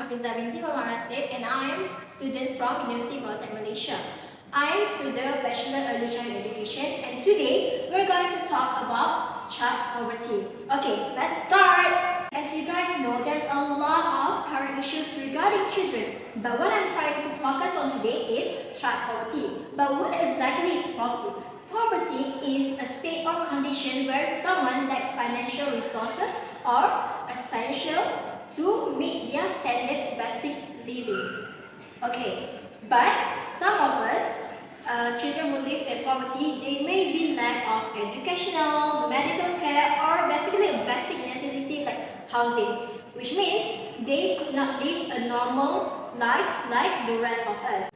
Hafiza binti Marasid, and I am student from University of Malaysia. I am student Bachelor Early Childhood Education, and today we're going to talk about child poverty. Okay, let's start. As you guys know, there's a lot of current issues regarding children, but what I'm trying to focus on today is child poverty. But what exactly is poverty? Poverty is a state or condition where someone lacks financial resources or essential to meet their standards basic living. Okay, but some of us, children who live in poverty, they may be lack of educational, medical care, or basically a basic necessity like housing, which means they could not live a normal life like the rest of us.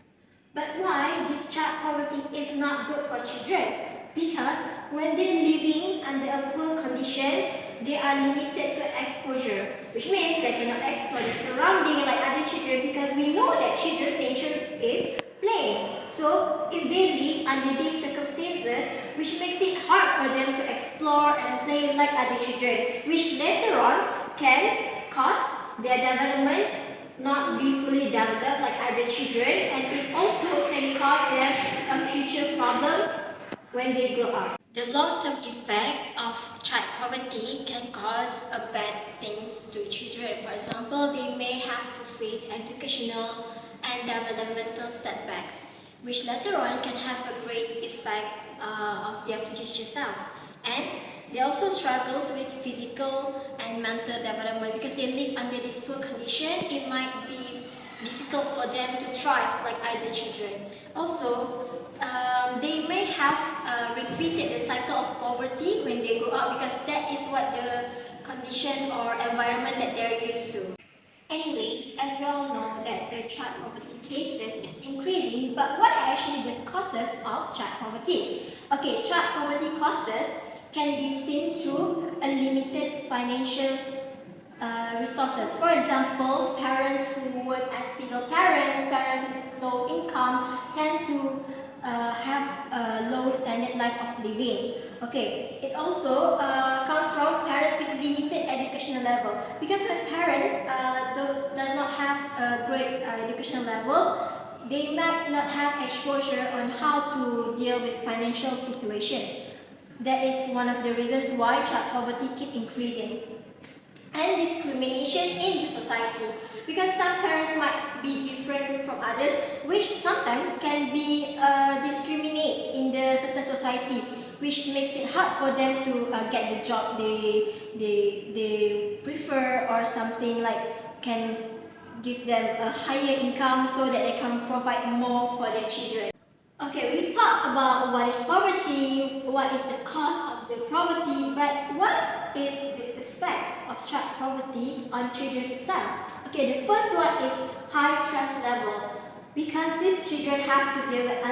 But why this child poverty is not good for children? Because when they're living under a poor condition, they are limited to exposure, which means they cannot explore the surrounding like other children, because we know that children's nature is playing. So if they live under these circumstances, which makes it hard for them to explore and play like other children, which later on can cause their development not be fully developed like other children, and it also can cause them a future problem when they grow up. The long-term effect of child poverty can cause bad things to children. For example, they may have to face educational and developmental setbacks, which later on can have a great effect of their future self. And they also struggles with physical and mental development because they live under this poor condition. It might be difficult for them to thrive like other children. Also, they may have repeated the cycle of poverty when they grow up, because that is what the condition or environment that they're used to. Anyways, as we all know that the child poverty cases is increasing, but what are actually the causes of child poverty? Okay, child poverty causes can be seen through a limited financial resources. For example, parents who work as single parents, parents with low income, tend to have a low standard life of living. Okay, it also comes from parents with limited educational level, because when parents does not have a great educational level, they might not have exposure on how to deal with financial situations. That is one of the reasons why child poverty keep increasing. And discrimination in the society, because some parents might be different from others, which sometimes can be discriminate in the certain society, which makes it hard for them to get the job they prefer, or something like can give them a higher income so that they can provide more for their children. Okay, we talked about what is poverty, what is the cause of the poverty, but what is the effects of child poverty on children itself? Okay, the first one is high stress level, because these children have to deal with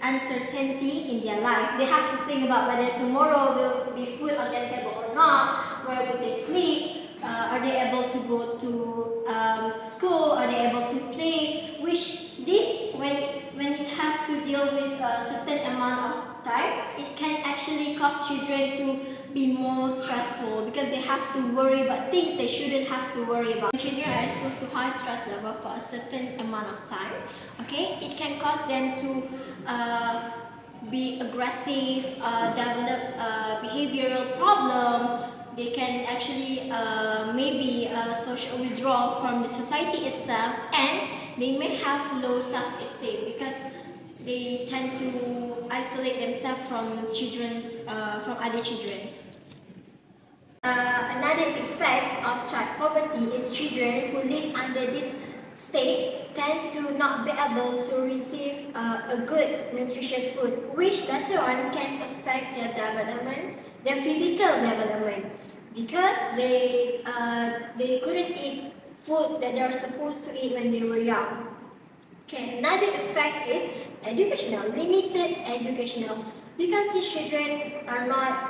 uncertainty in their life. They have to think about whether tomorrow will be food on their table or not, where will they sleep, are they able to go to school, are they able to play, which this, when it have to deal with a certain amount of time, it can actually cause children to be more stressful, because they have to worry about things they shouldn't have to worry about. Children are exposed to high stress level for a certain amount of time. Okay, it can cause them to be aggressive, develop behavioral problem. They can actually maybe social withdrawal from the society itself, and they may have low self-esteem because they tend to isolate themselves from other children. Another effect of child poverty is children who live under this state tend to not be able to receive a good nutritious food, which later on can affect their development, their physical development, because they couldn't eat foods that they are supposed to eat when they were young. Okay, another effect is educational, limited educational, because these children are not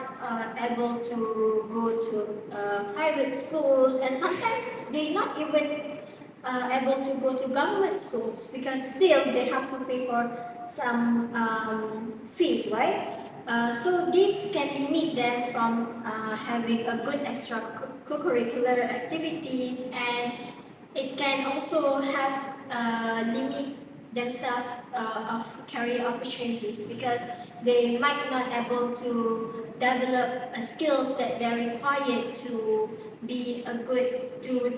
able to go to private schools, and sometimes they're not even able to go to government schools, because still they have to pay for some fees, right? So this can limit them from having a good extracurricular activities, and It can also have limit themselves of career opportunities because they might not able to develop skills that they're required to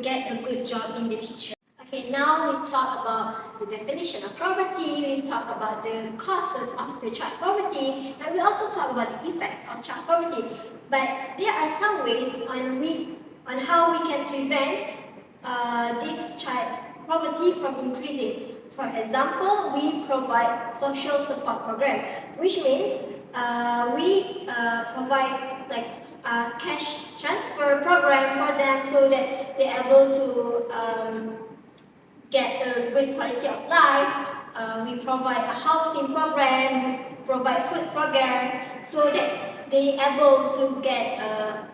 get a good job in the future. Okay, now we talk about the definition of poverty, we talk about the causes of the child poverty, and we also talk about the effects of child poverty. But there are some ways on how we can prevent this child poverty from increasing. For example, we provide social support program, which means we provide like cash transfer program for them so that they're able to get a good quality of life. We provide a housing program, we provide food program so that they able to get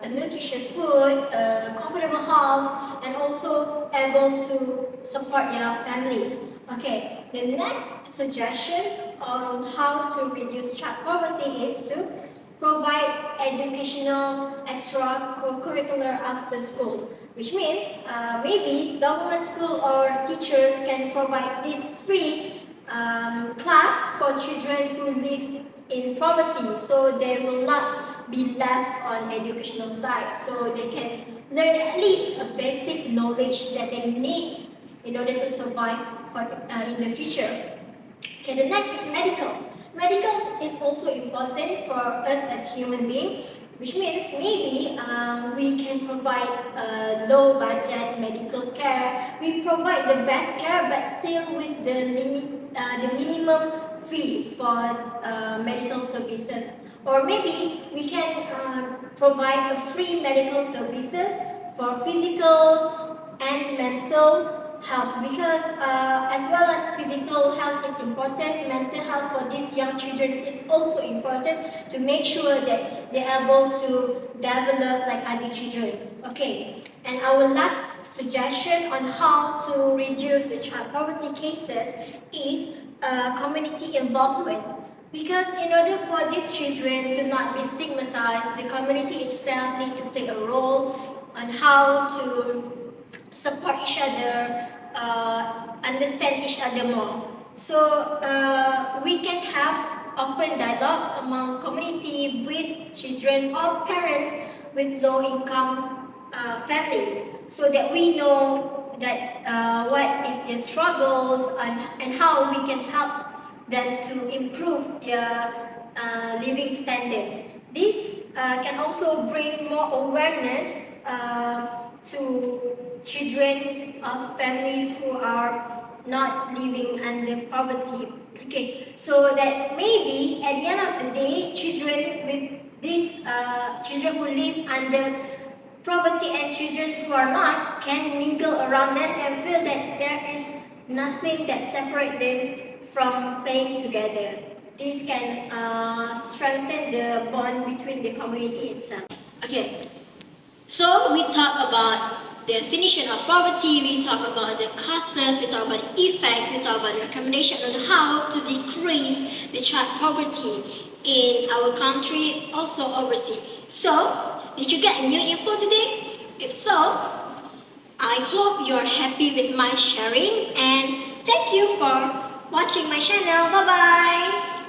a nutritious food, a comfortable house, and also able to support their families. Okay, the next suggestions on how to reduce child poverty is to provide educational extracurricular after school, which means maybe government school or teachers can provide this free class for children who live in poverty, so they will not be left on educational side, so they can learn at least a basic knowledge that they need in order to survive in the future. Okay, the next is medical. Medical is also important for us as human beings, which means maybe we can provide low budget medical care. We provide the best care, but still with the minimum fee for medical services. Or maybe we can provide a free medical services for physical and mental health, because as well as physical health is important, mental health for these young children is also important to make sure that they're able to develop like other children. Okay, and our last suggestion on how to reduce the child poverty cases is community involvement. Because in order for these children to not be stigmatized, the community itself need to play a role on how to support each other, understand each other more. So we can have open dialogue among community with children or parents with low-income families, so that we know that what is their struggles and how we can help them to improve their living standards. This can also bring more awareness to children of families who are not living under poverty. Okay, so that maybe at the end of the day, children with these children who live under poverty and children who are not can mingle around them and feel that there is nothing that separates them from playing together. This can strengthen the bond between the community itself. Okay, so we talk about the definition of poverty, we talk about the causes, we talk about the effects, we talk about the recommendation on how to decrease the child poverty in our country, also overseas. So, did you get new info today? If so, I hope you're happy with my sharing, and thank you for watching my channel. Bye bye!